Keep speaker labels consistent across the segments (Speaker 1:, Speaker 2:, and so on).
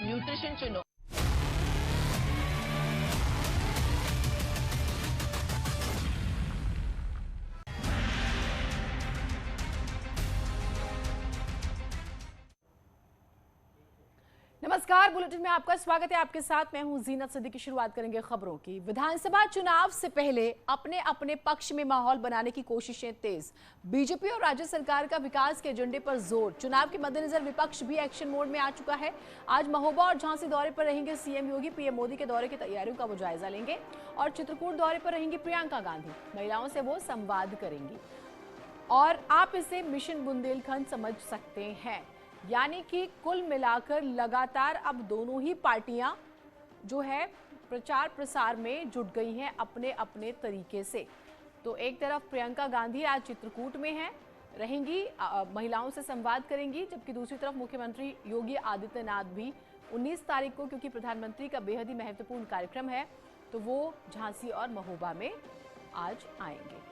Speaker 1: Nutrition चुनो।
Speaker 2: नमस्कार, bulletin में आपका स्वागत है। आपके साथ मैं हूं जीनत सिद्दीकी। शुरुआत करेंगे खबरों की। विधानसभा चुनाव से पहले अपने अपने पक्ष में माहौल बनाने की कोशिशें तेज। बीजेपी और राज्य सरकार का विकास के एजेंडे पर जोर। चुनाव के मद्देनजर विपक्ष भी एक्शन मोड में आ चुका है। आज महोबा और झांसी दौरे पर रहेंगे सीएम योगी। पीएम मोदी के दौरे की तैयारियों का वो जायजा लेंगे और चित्रकूट दौरे पर रहेंगी प्रियंका गांधी। महिलाओं से वो संवाद करेंगी और आप इसे मिशन बुंदेलखंड समझ सकते हैं। यानी कि कुल मिलाकर लगातार अब दोनों ही पार्टियां जो है प्रचार प्रसार में जुट गई हैं अपने अपने तरीके से। तो एक तरफ प्रियंका गांधी आज चित्रकूट में हैं, रहेंगी, महिलाओं से संवाद करेंगी, जबकि दूसरी तरफ मुख्यमंत्री योगी आदित्यनाथ भी 19 तारीख को, क्योंकि प्रधानमंत्री का बेहद ही महत्वपूर्ण कार्यक्रम है, तो वो झांसी और महोबा में आज आएंगे।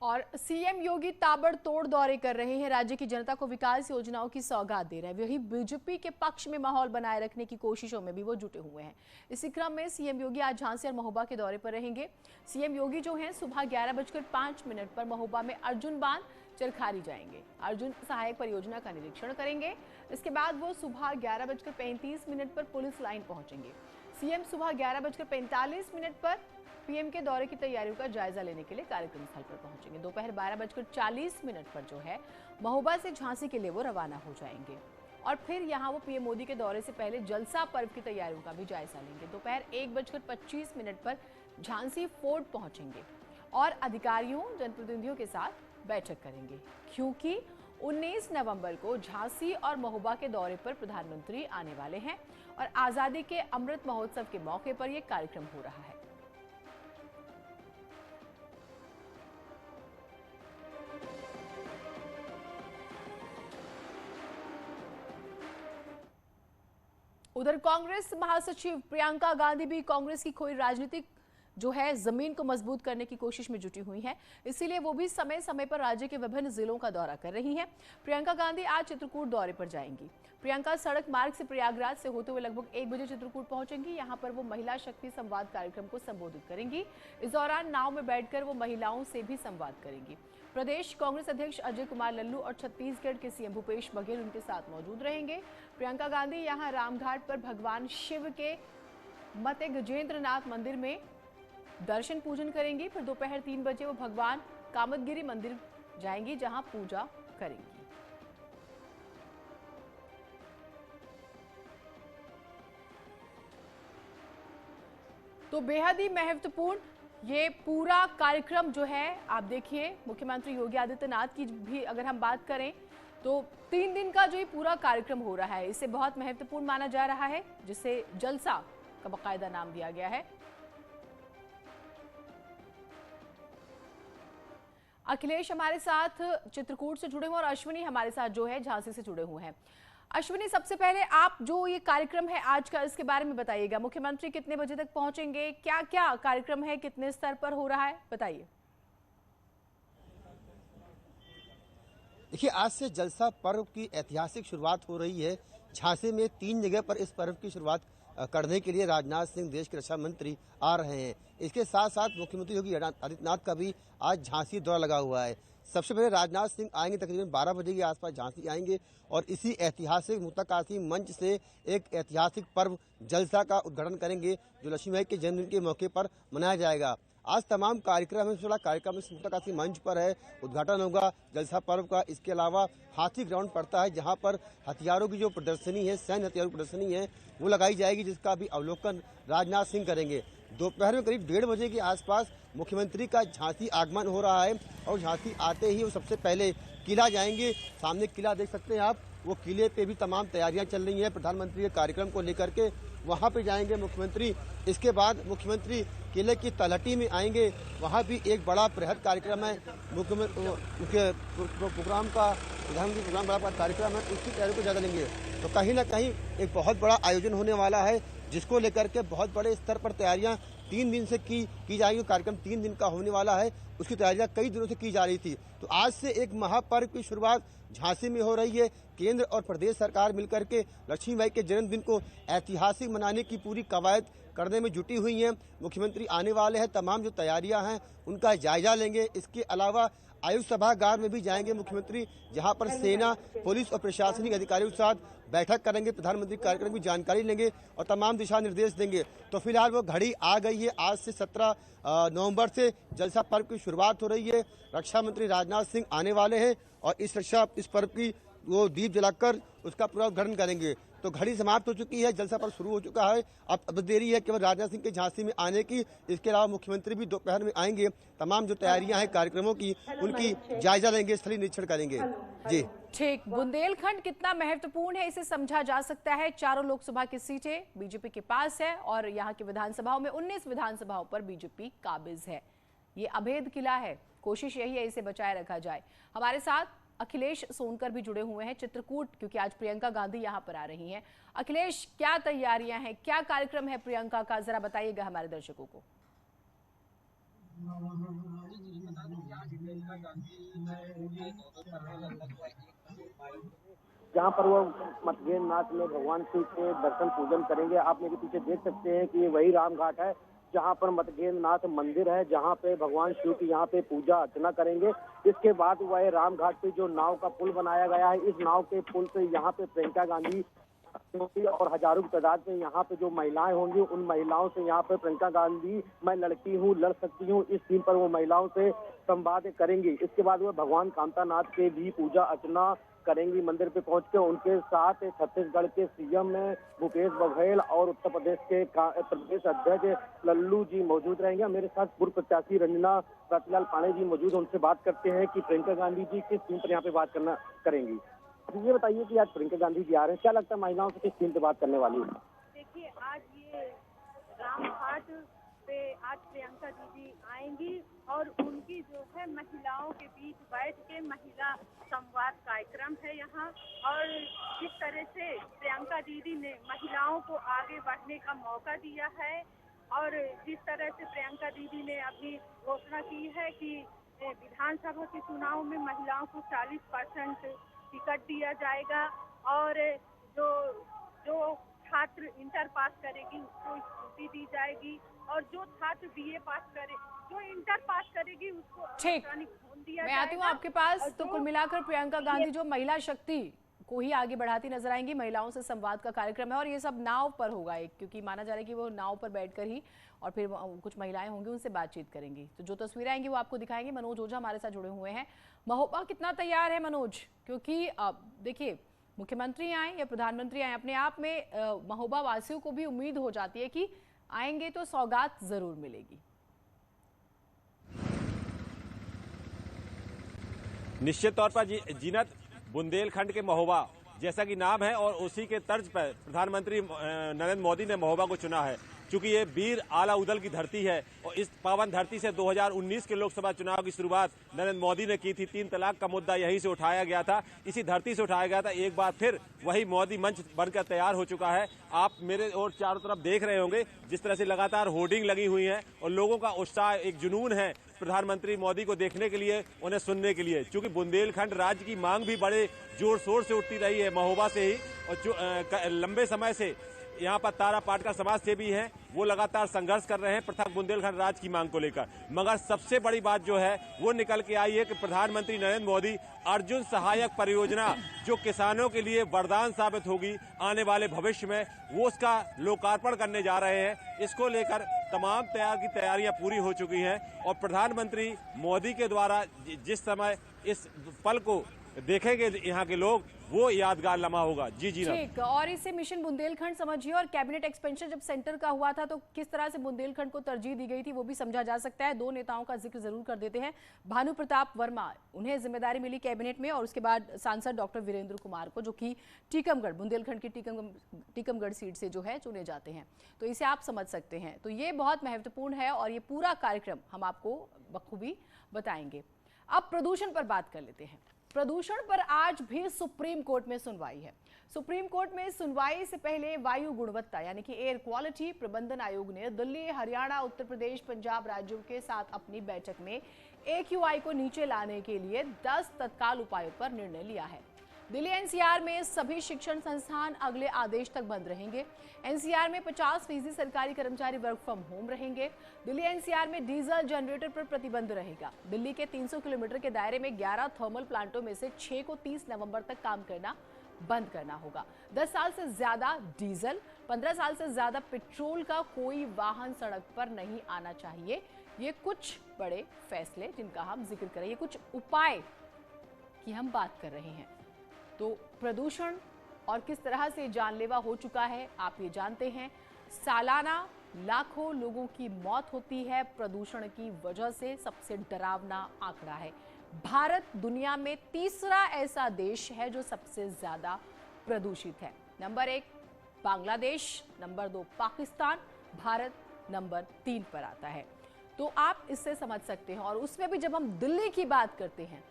Speaker 2: और सीएम योगी ताबड़तोड़ दौरे कर रहे हैं, राज्य की जनता को विकास योजनाओं की सौगात दे रहे हैं। वही बीजेपी के पक्ष में माहौल बनाए रखने की कोशिशों में भी वो जुटे हुए हैं। इसी क्रम में सीएम योगी आज झांसी और महोबा के दौरे पर रहेंगे। सीएम योगी जो हैं सुबह 11:05 पर महोबा में अर्जुन बांध चरखारी जाएंगे, अर्जुन सहायक परियोजना का निरीक्षण करेंगे। इसके बाद वो सुबह 11:35 पर पुलिस लाइन पहुंचेंगे। सीएम सुबह 11:45 पर पीएम के दौरे की तैयारियों का जायजा लेने के लिए कार्यक्रम स्थल पर पहुंचेंगे। दोपहर 12:40 पर जो है महोबा से झांसी के लिए वो रवाना हो जाएंगे और फिर यहां वो पीएम मोदी के दौरे से पहले जलसा पर्व की तैयारियों का भी जायजा लेंगे। दोपहर 1:25 पर झांसी फोर्ट पहुंचेंगे और अधिकारियों जनप्रतिनिधियों के साथ बैठक करेंगे, क्योंकि 19 नवंबर को झांसी और महोबा के दौरे पर प्रधानमंत्री आने वाले हैं और आजादी के अमृत महोत्सव के मौके पर यह कार्यक्रम हो रहा है। उधर कांग्रेस महासचिव प्रियंका गांधी भी कांग्रेस की खोई राजनीतिक जो है जमीन को मजबूत करने की कोशिश में जुटी हुई हैं। इसीलिए वो भी समय समय पर राज्य के विभिन्न जिलों का दौरा कर रही हैं। प्रियंका गांधी आज चित्रकूट दौरे पर जाएंगी। प्रियंका सड़क मार्ग से प्रयागराज से होते हुए लगभग 1 बजे चित्रकूट पहुंचेंगी। यहां पर वो महिला शक्ति संवाद कार्यक्रम को संबोधित करेंगी। इस दौरान नाव में बैठकर वो महिलाओं से भी संवाद करेंगी। प्रदेश कांग्रेस अध्यक्ष अजय कुमार लल्लू और छत्तीसगढ़ के सीएम भूपेश बघेल उनके साथ मौजूद रहेंगे। प्रियंका गांधी यहां रामघाट पर भगवान शिव के मते गजेंद्र नाथ मंदिर में दर्शन पूजन करेंगी। फिर दोपहर 3 बजे वो भगवान कामतगिरी मंदिर जाएंगी, जहां पूजा करेंगी। तो बेहद ही महत्वपूर्ण ये पूरा कार्यक्रम जो है, आप देखिए मुख्यमंत्री योगी आदित्यनाथ की भी अगर हम बात करें तो 3 दिन का जो ये पूरा कार्यक्रम हो रहा है, इसे बहुत महत्वपूर्ण माना जा रहा है, जिसे जलसा का बाकायदा नाम दिया गया है। अखिलेश हमारे साथ चित्रकूट से जुड़े हुए और अश्विनी हमारे साथ जो है झांसी से जुड़े हुए हैं। अश्विनी, सबसे पहले आप जो ये कार्यक्रम है आज का, इसके बारे में बताइएगा। मुख्यमंत्री कितने बजे तक पहुंचेंगे, क्या क्या कार्यक्रम है, कितने स्तर पर हो रहा है, बताइए।
Speaker 3: देखिए, आज से जलसा पर्व की ऐतिहासिक शुरुआत हो रही है। झांसी में 3 जगह पर इस पर्व की शुरुआत करने के लिए राजनाथ सिंह, देश के रक्षा मंत्री, आ रहे हैं। इसके साथ साथ मुख्यमंत्री योगी आदित्यनाथ का भी आज झांसी दौरा लगा हुआ है। सबसे पहले राजनाथ सिंह आएंगे, तकरीबन 12 बजे के आसपास झांसी आएंगे और इसी ऐतिहासिक मुत्ताकाशी मंच से एक ऐतिहासिक पर्व जलसा का उद्घाटन करेंगे, जो लक्ष्मीबाई के जन्मदिन के मौके पर मनाया जाएगा। आज तमाम कार्यक्रम इस मुत्ताकाशी मंच पर है, उद्घाटन होगा जलसा पर्व का। इसके अलावा हाथी ग्राउंड पड़ता है, जहां पर हथियारों की जो प्रदर्शनी है, सैन्य हथियारों की प्रदर्शनी है, वो लगाई जाएगी, जिसका भी अवलोकन राजनाथ सिंह करेंगे। दोपहर में करीब 1:30 बजे के आसपास मुख्यमंत्री का झांसी आगमन हो रहा है और झांसी आते ही वो सबसे पहले किला जाएंगे। सामने किला देख सकते हैं आप, वो किले पे भी तमाम तैयारियां चल रही हैं प्रधानमंत्री के कार्यक्रम को लेकर के। वहां पे जाएंगे मुख्यमंत्री। इसके बाद मुख्यमंत्री किले की तलहटी में आएंगे, वहां भी एक बड़ा बृहद कार्यक्रम है, मुख्य प्रोग्राम का प्रधानमंत्री प्रोग्राम बड़ा कार्यक्रम है, उसकी तैयारी को ज्यादा लेंगे। तो कहीं ना कहीं एक बहुत बड़ा आयोजन होने वाला है। जिसको लेकर के बहुत बड़े स्तर पर तैयारियां 3 दिन से की जा रही है। कार्यक्रम 3 दिन का होने वाला है, उसकी तैयारियां कई दिनों से की जा रही थी। तो आज से एक महापर्व की शुरुआत झांसी में हो रही है। केंद्र और प्रदेश सरकार मिलकर के लक्ष्मीबाई के जन्मदिन को ऐतिहासिक मनाने की पूरी कवायद करने में जुटी हुई हैं। मुख्यमंत्री आने वाले हैं, तमाम जो तैयारियां हैं उनका जायजा लेंगे। इसके अलावा आयुक्त सभागार में भी जाएंगे मुख्यमंत्री, जहां पर सेना, पुलिस और प्रशासनिक अधिकारियों के साथ बैठक करेंगे। प्रधानमंत्री कार्यक्रम की जानकारी लेंगे और तमाम दिशा निर्देश देंगे। तो फिलहाल वो घड़ी आ गई है। आज से 17 नवंबर से जलसा पर्व की शुरुआत हो रही है। रक्षा मंत्री राजनाथ सिंह आने वाले हैं और इस पर्व की वो दीप जलाकर उसका पूरा उद्घाटन करेंगे। तो घड़ी समाप्त हो चुकी है, जलसा पर्व शुरू हो चुका है। अब देरी है केवल राजनाथ सिंह के झांसी में आने की। इसके अलावा मुख्यमंत्री भी दोपहर में आएंगे। तमाम जो तैयारियां हैं कार्यक्रमों की, उनकी जायजा लेंगे, स्थलीय निरीक्षण करेंगे। जी
Speaker 2: ठीक, बुंदेलखंड कितना महत्वपूर्ण है इसे समझा जा सकता है। चारों लोकसभा की सीटें बीजेपी के पास है और यहाँ की विधानसभाओं में 19 विधानसभाओं पर बीजेपी काबिज है। ये अभेद किला है, कोशिश यही है इसे बचाए रखा जाए। हमारे साथ अखिलेश सोनकर भी जुड़े हुए हैं चित्रकूट, क्योंकि आज प्रियंका गांधी यहां पर आ रही हैं। अखिलेश, क्या तैयारियां हैं, क्या कार्यक्रम है प्रियंका का, जरा बताइएगा हमारे दर्शकों को।
Speaker 1: जहाँ पर वो मतगेंद नाच में भगवान शिव के दर्शन पूजन करेंगे। आप मेरे पीछे देख सकते हैं कि ये वही राम घाट है जहाँ पर मतगेंद नाथ मंदिर है, जहाँ पे भगवान शिव की यहाँ पे पूजा अर्चना करेंगे। इसके बाद वह राम घाट पे जो नाव का पुल बनाया गया है, इस नाव के पुल से यहाँ पे प्रियंका गांधी और हजारों की तादाद में यहाँ पे जो महिलाएं होंगी, उन महिलाओं से यहाँ पे प्रियंका गांधी मैं लड़की हूँ, लड़ सकती हूँ, इस थीम पर वो महिलाओं से संवाद करेंगी। इसके बाद वो भगवान कांतानाथ के भी पूजा अर्चना करेंगी। मंदिर पे पहुंच के उनके साथ छत्तीसगढ़ के सीएम भूपेश बघेल और उत्तर प्रदेश के प्रदेश अध्यक्ष लल्लू जी मौजूद रहेंगे। मेरे साथ पूर्व प्रत्याशी रंजना रतिलाल पांडे जी मौजूद, उनसे बात करते हैं कि प्रियंका गांधी जी किस थीम पर यहाँ पे बात करेंगी। ये बताइए कि आज प्रियंका गांधी जी आ रहे हैं, क्या लगता है महिलाओं से किस थीम पे बात करने वाली है?
Speaker 4: देखिए, आज ये रामघाट पे आज प्रियंका दीदी आएंगी और उनकी जो है महिलाओं के बीच बैठ के महिला संवाद कार्यक्रम है यहाँ। और जिस तरह से प्रियंका दीदी ने महिलाओं को आगे बढ़ने का मौका दिया है और जिस तरह से प्रियंका दीदी ने अपनी घोषणा की है कि विधानसभा के चुनाव में महिलाओं को 40% टिकट दिया जाएगा और जो छात्र इंटर पास करेगी उसको स्कूटी दी जाएगी और जो छात्र बीए पास करे, जो इंटर पास करेगी उसको इलेक्ट्रॉनिक फोन दिया जाएगा।
Speaker 2: मैं आती हूँ आपके पास। तो कुल मिलाकर प्रियंका गांधी जो महिला शक्ति को ही आगे बढ़ाती नजर आएंगी। महिलाओं से संवाद का कार्यक्रम है और ये सब नाव पर होगा एक, क्योंकि माना जा रहा है कि वो नाव पर बैठकर ही और फिर कुछ महिलाएं होंगी उनसे बातचीत करेंगी। तो जो तस्वीरें आएंगी वो आपको दिखाएंगे। मनोज ओझा हमारे साथ जुड़े हुए हैं। महोबा कितना तैयार है मनोज? क्योंकि देखिए, मुख्यमंत्री आए या प्रधानमंत्री आए, अपने आप में महोबा वासियों को भी उम्मीद हो जाती है कि आएंगे तो सौगात जरूर मिलेगी।
Speaker 5: निश्चित तौर पर जीनत, बुंदेलखंड के महोबा जैसा कि नाम है और उसी के तर्ज पर प्रधानमंत्री नरेंद्र मोदी ने महोबा को चुना है। चूंकि ये वीर आला उदल की धरती है और इस पावन धरती से 2019 के लोकसभा चुनाव की शुरुआत नरेंद्र मोदी ने की थी। 3 तलाक का मुद्दा यहीं से उठाया गया था, इसी धरती से उठाया गया था। एक बार फिर वही मोदी मंच बनकर तैयार हो चुका है। आप मेरे और चारों तरफ देख रहे होंगे जिस तरह से लगातार होर्डिंग लगी हुई है और लोगों का उत्साह, एक जुनून है प्रधानमंत्री मोदी को देखने के लिए, उन्हें सुनने के लिए। चूंकि बुंदेलखंड राज्य की मांग भी बड़े जोर शोर से उठती रही है महोबा से ही, और जो लंबे समय से यहाँ पर तारा पाटकर समाज सेवी हैं, वो लगातार संघर्ष कर रहे हैं पृथक बुंदेलखंड राज्य की मांग को लेकर। मगर सबसे बड़ी बात जो है वो निकल के आई है कि प्रधानमंत्री नरेंद्र मोदी अर्जुन सहायक परियोजना, जो किसानों के लिए वरदान साबित होगी आने वाले भविष्य में, वो उसका लोकार्पण करने जा रहे हैं। इसको लेकर तमाम तैयारियां पूरी हो चुकी हैं और प्रधानमंत्री मोदी के द्वारा जिस समय इस पल को देखेंगे यहाँ के लोग, वो यादगार लम्हा होगा। जी
Speaker 2: ठीक। और इसे मिशन बुंदेलखंड समझिए, और कैबिनेट एक्सपेंशन जब सेंटर का हुआ था तो किस तरह से बुंदेलखंड को तरजीह दी गई थी वो भी समझा जा सकता है। 2 नेताओं का जिक्र जरूर कर देते हैं। भानु प्रताप वर्मा, उन्हें जिम्मेदारी मिली कैबिनेट में, और उसके बाद सांसद डॉक्टर वीरेंद्र कुमार को, जो कि टीकमगढ़, बुंदेलखंड की टीकमगढ़ सीट से जो है चुने जाते हैं। तो इसे आप समझ सकते हैं। तो ये बहुत महत्वपूर्ण है और ये पूरा कार्यक्रम हम आपको बखूबी बताएंगे। अब प्रदूषण पर बात कर लेते हैं। प्रदूषण पर आज भी सुप्रीम कोर्ट में सुनवाई है। सुप्रीम कोर्ट में सुनवाई से पहले वायु गुणवत्ता यानी कि एयर क्वालिटी प्रबंधन आयोग ने दिल्ली, हरियाणा, उत्तर प्रदेश, पंजाब राज्यों के साथ अपनी बैठक में AQI को नीचे लाने के लिए 10 तत्काल उपायों पर निर्णय लिया है। दिल्ली NCR में सभी शिक्षण संस्थान अगले आदेश तक बंद रहेंगे। NCR में 50% सरकारी कर्मचारी वर्क फ्रॉम होम रहेंगे। दिल्ली NCR में डीजल जनरेटर पर प्रतिबंध रहेगा। दिल्ली के 300 किलोमीटर के दायरे में 11 थर्मल प्लांटों में से 6 को 30 नवंबर तक काम करना बंद करना होगा। 10 साल से ज्यादा डीजल, 15 साल से ज्यादा पेट्रोल का कोई वाहन सड़क पर नहीं आना चाहिए। ये कुछ बड़े फैसले जिनका हम जिक्र करें, ये कुछ उपाय की हम बात कर रहे हैं। तो प्रदूषण और किस तरह से जानलेवा हो चुका है आप ये जानते हैं। सालाना लाखों लोगों की मौत होती है प्रदूषण की वजह से। सबसे डरावना आंकड़ा है। भारत दुनिया में तीसरा ऐसा देश है जो सबसे ज्यादा प्रदूषित है। Number 1 Bangladesh, number 2 Pakistan, Bharat number 3 पर आता है। तो आप इससे समझ सकते हैं। और उसमें भी जब हम दिल्ली की बात करते हैं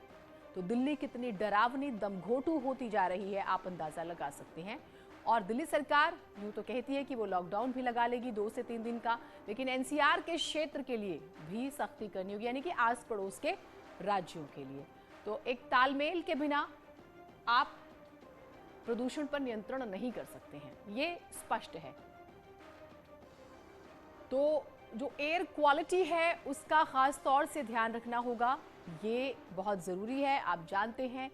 Speaker 2: तो दिल्ली कितनी डरावनी, दमघोटू होती जा रही है आप अंदाजा लगा सकते हैं। और दिल्ली सरकार यूं तो कहती है कि वो लॉकडाउन भी लगा लेगी 2 से 3 दिन का, लेकिन NCR के क्षेत्र के लिए भी सख्ती करनी होगी, यानी कि आस पड़ोस के राज्यों के लिए। तो एक तालमेल के बिना आप प्रदूषण पर नियंत्रण नहीं कर सकते हैं, ये स्पष्ट है। तो जो एयर क्वालिटी है उसका खास तौर से ध्यान रखना होगा, ये बहुत ज़रूरी है। आप जानते हैं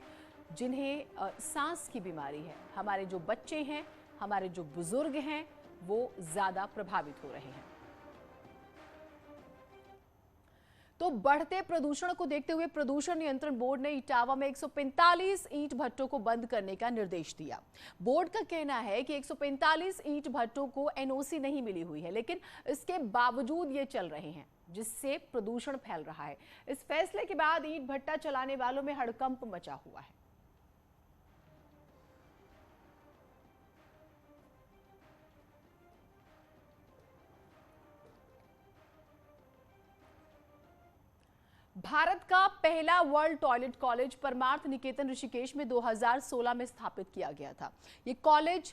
Speaker 2: जिन्हें सांस की बीमारी है, हमारे जो बच्चे हैं, हमारे जो बुजुर्ग हैं, वो ज़्यादा प्रभावित हो रहे हैं। तो बढ़ते प्रदूषण को देखते हुए प्रदूषण नियंत्रण बोर्ड ने इटावा में 145 ईंट भट्टों को बंद करने का निर्देश दिया। बोर्ड का कहना है कि 145 ईंट भट्टों को NOC नहीं मिली हुई है, लेकिन इसके बावजूद ये चल रहे हैं, जिससे प्रदूषण फैल रहा है। इस फैसले के बाद ईंट भट्टा चलाने वालों में हड़कंप मचा हुआ है। भारत का पहला world toilet college Parmarth Niketan Rishikesh में 2016 में स्थापित किया गया था। ये college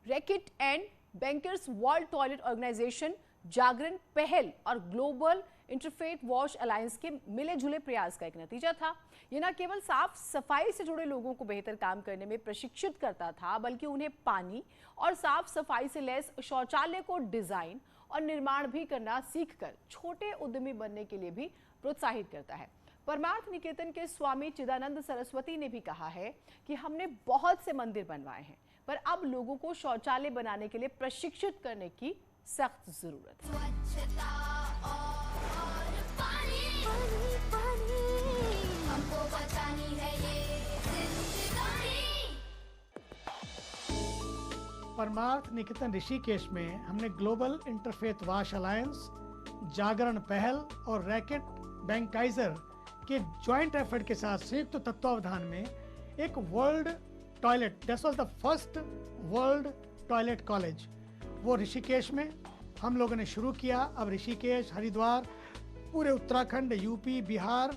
Speaker 2: racket and bankers world toilet organisation, Jagran Pahal और ग्लोबल इंटरफेथ वॉश अलायंस के मिले जुले प्रयास का एक नतीजा था। ये न केवल साफ सफाई से जुड़े लोगों को बेहतर काम करने में प्रशिक्षित करता था, बल्कि उन्हें पानी और साफ सफाई से लैस शौचालय को डिजाइन और निर्माण भी करना सीखकर छोटे उद्यमी बनने के लिए भी प्रोत्साहित करता है। परमार्थ निकेतन के स्वामी चिदानंद सरस्वती ने भी कहा है कि हमने बहुत से मंदिर बनवाए हैं, पर अब लोगों को शौचालय बनाने के लिए प्रशिक्षित करने की सख्त जरूरत है।
Speaker 6: हमको बचानी है ये जिंदगानी।
Speaker 7: परमार्थ निकेतन ऋषिकेश में हमने ग्लोबल इंटरफेथ वॉश अलायंस, जागरण पहल और रैकेट बैंकाइजर के ज्वाइंट एफर्ट के साथ संयुक्त तत्वावधान में एक world toilet, this was the first world toilet college, वो ऋषिकेश में हम लोगों ने शुरू किया। अब ऋषिकेश, हरिद्वार, पूरे उत्तराखंड, यूपी, बिहार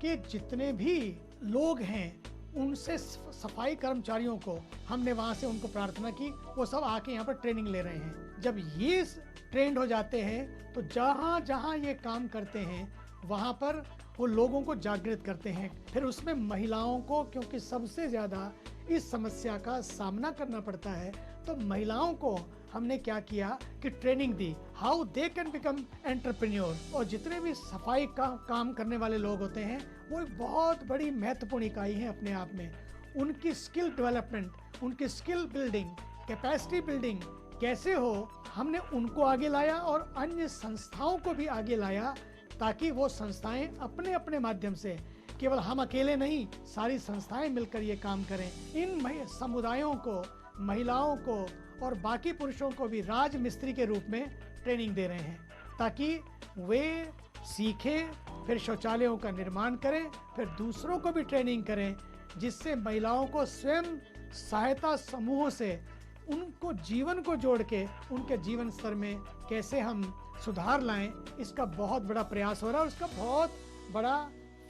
Speaker 7: के जितने भी लोग हैं उनसे सफाई कर्मचारियों को हमने वहाँ से उनको प्रार्थना की, वो सब आके यहाँ पर ट्रेनिंग ले रहे हैं। जब ये ट्रेंड हो जाते हैं तो जहाँ जहाँ ये काम करते हैं वहाँ पर वो लोगों को जागृत करते हैं। फिर उसमें महिलाओं को, क्योंकि सबसे ज़्यादा इस समस्या का सामना करना पड़ता है, तो महिलाओं को हमने क्या किया कि training the, how they can become entrepreneur. और जितने भी सफाई का काम करने वाले लोग होते हैं वो एक बहुत बड़ी महत्वपूर्ण इकाई है अपने आप में। उनकी स्किल डेवलपमेंट, उनकी स्किल बिल्डिंग, कैपेसिटी बिल्डिंग कैसे हो, हमने उनको आगे लाया और अन्य संस्थाओं को भी आगे लाया, ताकि वो संस्थाएं अपने अपने माध्यम से, केवल हम अकेले नहीं, सारी संस्थाएं मिलकर ये काम करें। इन समुदायों को, महिलाओं को और बाकी पुरुषों को भी राज मिस्त्री के रूप में ट्रेनिंग दे रहे हैं, ताकि वे सीखें, फिर शौचालयों का निर्माण करें, फिर दूसरों को भी ट्रेनिंग करें, जिससे महिलाओं को स्वयं सहायता समूहों से उनको जीवन को जोड़ के उनके जीवन स्तर में कैसे हम सुधार लाएं, इसका बहुत बड़ा प्रयास हो रहा है और उसका बहुत बड़ा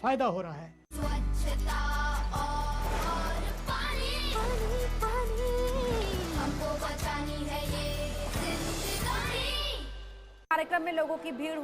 Speaker 7: फायदा हो रहा है।
Speaker 6: स्वच्छता और
Speaker 8: कार्यक्रम में लोगों की भीड़